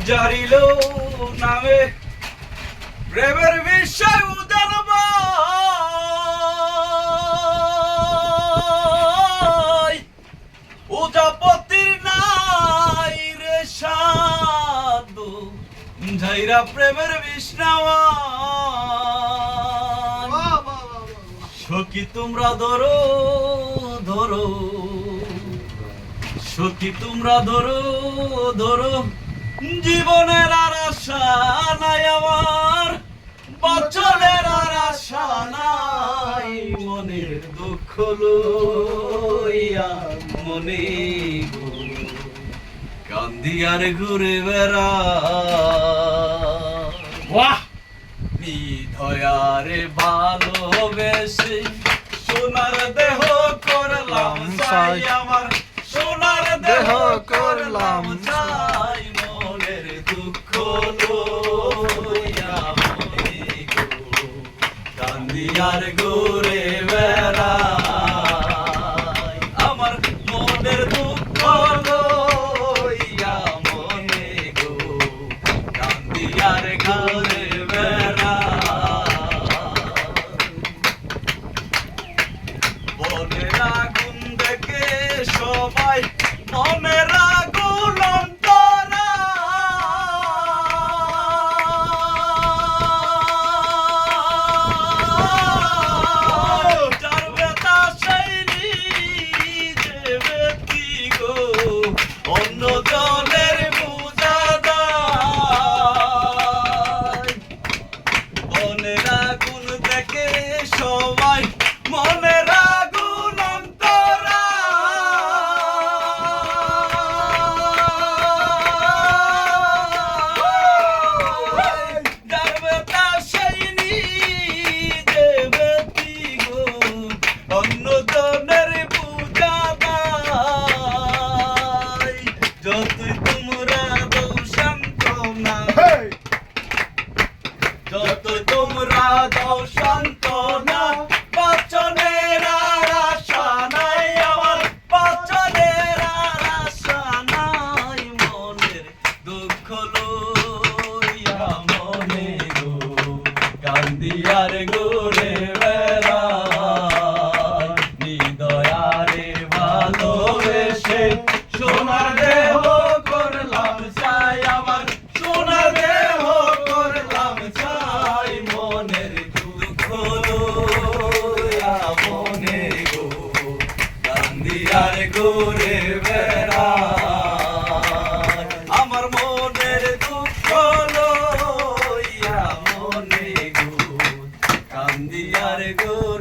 জারিল নামে প্রেমের বিষয় উদারব উজাপতির নাই রে সাধু ঝাইরা প্রেমের বিষ্ণাওয়া সখী তোমরা ধরো ধরো সখী তোমরা ধরো ধরো জীবনের আর আশা নাই আমার বচনের আর আশা নাই মনের দুঃখ লইয়া মনে গো কান্দি আর ঘুরে বেড়া বাহ নিধয়ারে ভালোবেসে সোনার দেহ করলাম চাই আমার সোনার দেহ করলাম চাই মনের দুঃখ লইয়া মনে গো কান্দি আর ঘুরে বেড়াই আমার মনের দুঃখ লইয়া মনে গো কান্দি আর ঘুরে মনের আগুন দেখে সবাই মনের আগুন অন্তরা যার বেতা সেই নিজে ব্যক্তি গো অন্য জনের পূজা দেয় মনের আগুন দেখে সবাই মনের আগুন অন্তরা যার বেতা সেই নিজে ব্যক্তি গো অন্য জনের পূজা দেয় যতই তোমরা দৌ সান্ত্বনা যতই তোমরা দাও সান্ত্বনা বচনের আর আশা নাই আমার বচনের আর আশা নাই মনের দুঃখ লইয়া মনে গো কান্দি আর ঘুরে বেড়াই নিদয়ারে ভালোবেসে সোনার দেহ করলাম চাই আমার সোনার দেহ করলাম চাই মনের দুঃখ লইয়া মনে গো কান্দি আর ঘুরে বেড়াই আমার মনের দুঃখ লইয়া মনে গো কান্দি আর ঘুরে